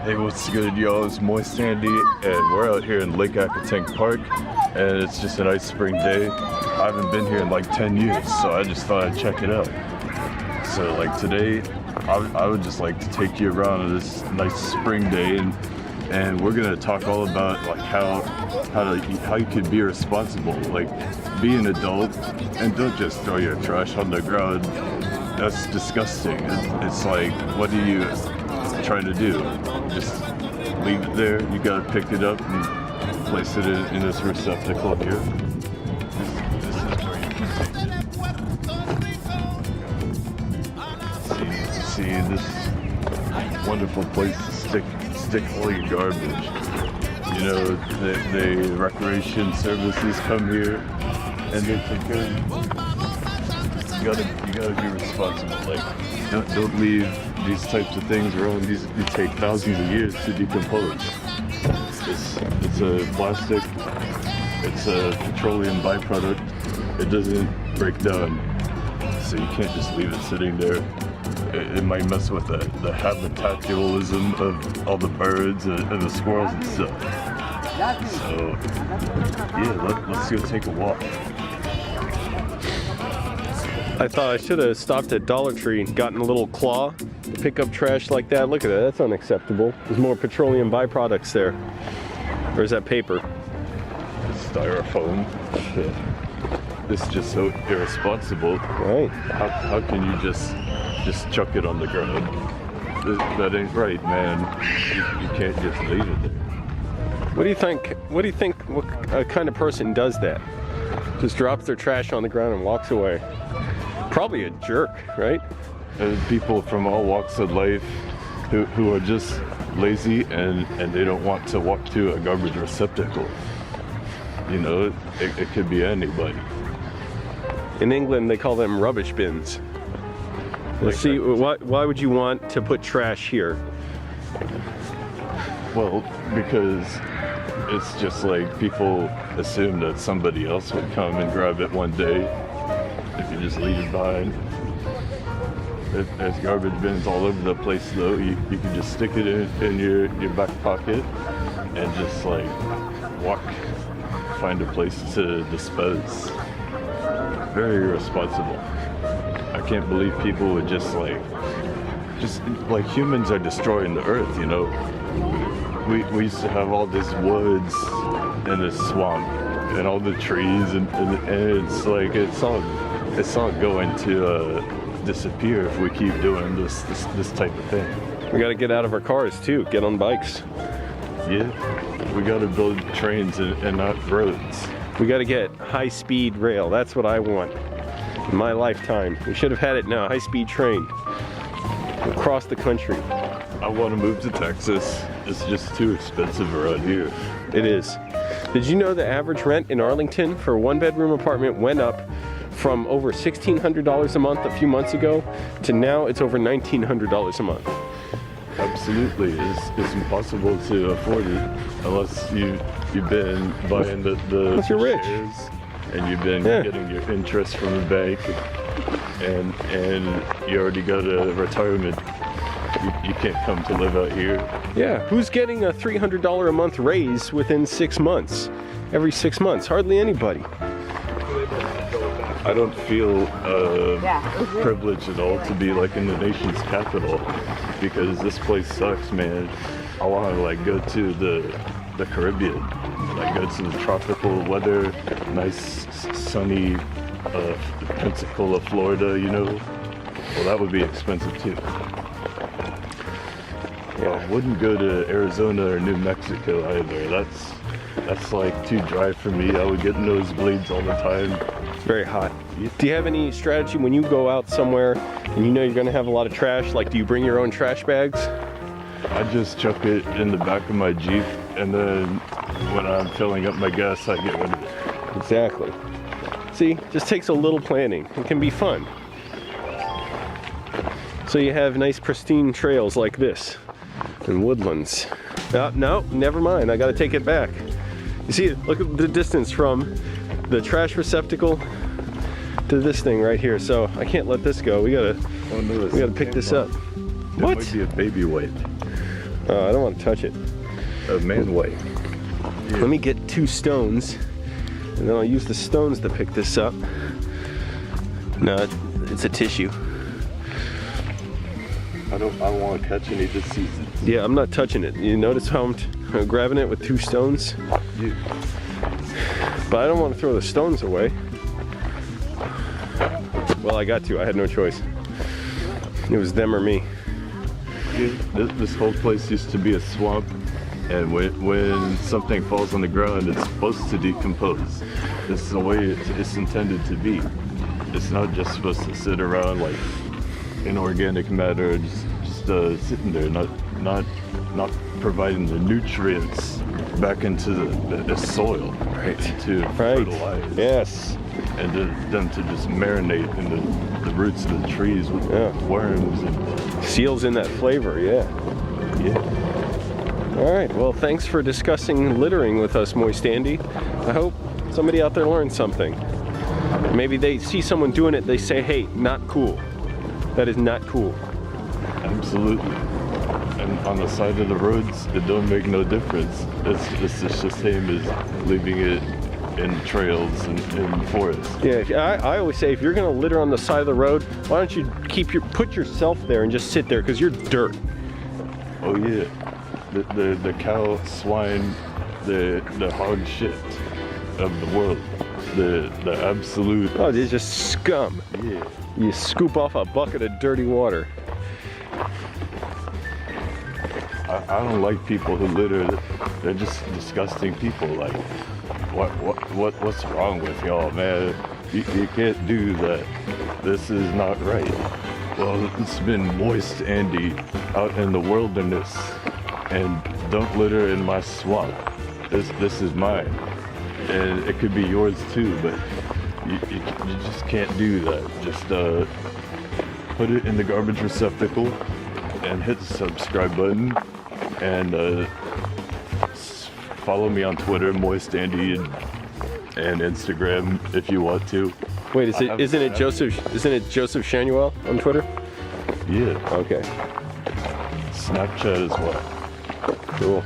Hey, what's good, y'all? It's Moist Andy, and we're out here in Lake Akatank Park, and it's just a nice spring day. I haven't been here in like 10 years, so I just thought I'd check it out. So like today, I would just like to take you around on this nice spring day, and we're gonna talk all about like how you can be responsible, like be an adult, and don't just throw your trash on the ground. That's disgusting. It's like, what do you try to do? Just leave it there? You gotta pick it up and place it in this receptacle here. This is where you can take it. See this wonderful place to stick all your garbage. You know, the recreation services come here and they take care of you. You gotta be responsible. Like, don't leave these types of things around. These take thousands of years to decompose. It's a plastic. It's a petroleum byproduct. It doesn't break down, so you can't just leave it sitting there. It might mess with the habitationalism of all the birds and the squirrels and stuff. So yeah, let's go take a walk. I thought I should have stopped at Dollar Tree and gotten a little claw to pick up trash like that. Look at that, that's unacceptable. There's more petroleum byproducts there. Or is that paper? Styrofoam. Shit. This is just so irresponsible. Right. How can you just chuck it on the ground? That ain't right, man. You can't just leave it there. What do you think? What kind of person does that? Just drops their trash on the ground and walks away. Probably a jerk, right? There's people from all walks of life who are just lazy and they don't want to walk to a garbage receptacle. You know, it could be anybody. In England, they call them rubbish bins. Let's see, why would you want to put trash here? Well, because it's just like people assume that somebody else would come and grab it one day if you just leave it behind. There's garbage bins all over the place though. You can just stick it in your back pocket and just like find a place to dispose. Very irresponsible. I can't believe people would just like humans are destroying the earth, you know. We used to have all this woods and this swamp and all the trees and it's like it's all going to disappear if we keep doing this type of thing. We got to get out of our cars too. Get on bikes. Yeah, we got to build trains and not roads. We got to get high-speed rail. That's what I want in my lifetime. We should have had it now. High-speed train across the country. I want to move to Texas. It's just too expensive around here. It is. Did you know the average rent in Arlington for a one-bedroom apartment went up from over $1,600 a month a few months ago to now it's over $1,900 a month? Absolutely. It's impossible to afford it unless you've been buying the unless you're rich. shares and you've been getting your interest from the bank and you already got a retirement. You can't come to live out here. Yeah, who's getting a $300 a month raise within 6 months? Every 6 months, hardly anybody. I don't feel privileged at all to be like in the nation's capital because this place sucks, man. I want to like go to the Caribbean, like go to the tropical weather, nice sunny Pensacola, Florida, you know. Well, that would be expensive too. Yeah, I wouldn't go to Arizona or New Mexico either. That's like too dry for me. I would get nosebleeds all the time. It's very hot. Do you have any strategy when you go out somewhere and you know you're gonna have a lot of trash? Like, do you bring your own trash bags? I just chuck it in the back of my Jeep, and then when I'm filling up my gas, I get rid of it. Exactly. See, just takes a little planning. It can be fun. So you have nice pristine trails like this and woodlands. No, never mind. I gotta take it back. You see, look at the distance from the trash receptacle to this thing right here. So I can't let this go. We gotta pick this up. What? That might be a baby wipe. Oh, I don't want to touch it. A man wipe. Yeah. Let me get 2 stones, and then I'll use the stones to pick this up. No, it's a tissue. I don't want to catch any diseases. Yeah, I'm not touching it. You notice how I'm grabbing it with 2 stones? Yeah. But I don't want to throw the stones away. Well, I got to. I had no choice. It was them or me. Yeah. This whole place used to be a swamp, and when something falls on the ground, it's supposed to decompose. This is the way it's intended to be. It's not just supposed to sit around like inorganic matter, just sitting there, not providing the nutrients back into the soil, Right. To fertilize. Yes. And them to just marinate in the roots of the trees with worms and Seals in that flavor, yeah. All right, well, thanks for discussing littering with us, Moist Andy. I hope somebody out there learned something. Maybe they see someone doing it, they say, hey, not cool. That is not cool. Absolutely. And on the side of the roads, it don't make no difference. It's just the same as leaving it in trails and in forests. Yeah, I always say if you're gonna litter on the side of the road, why don't you put yourself there and just sit there, because you're dirt. Oh yeah, the cow, swine, the hog shit of the world, the absolute. Oh, they're just scum. Yeah. You scoop off a bucket of dirty water. I don't like people who litter. They're just disgusting people. Like, what's wrong with y'all, man? You can't do that. This is not right. Well, it's been Moist Andy out in the wilderness, and don't litter in my swamp. This is mine, and it could be yours too. But you just can't do that. Just put it in the garbage receptacle and hit the subscribe button, and follow me on Twitter, Moist Andy, and Instagram if you want to. Wait, isn't it Joseph Shanuel on Twitter? Yeah. Okay. Snapchat as well. Cool.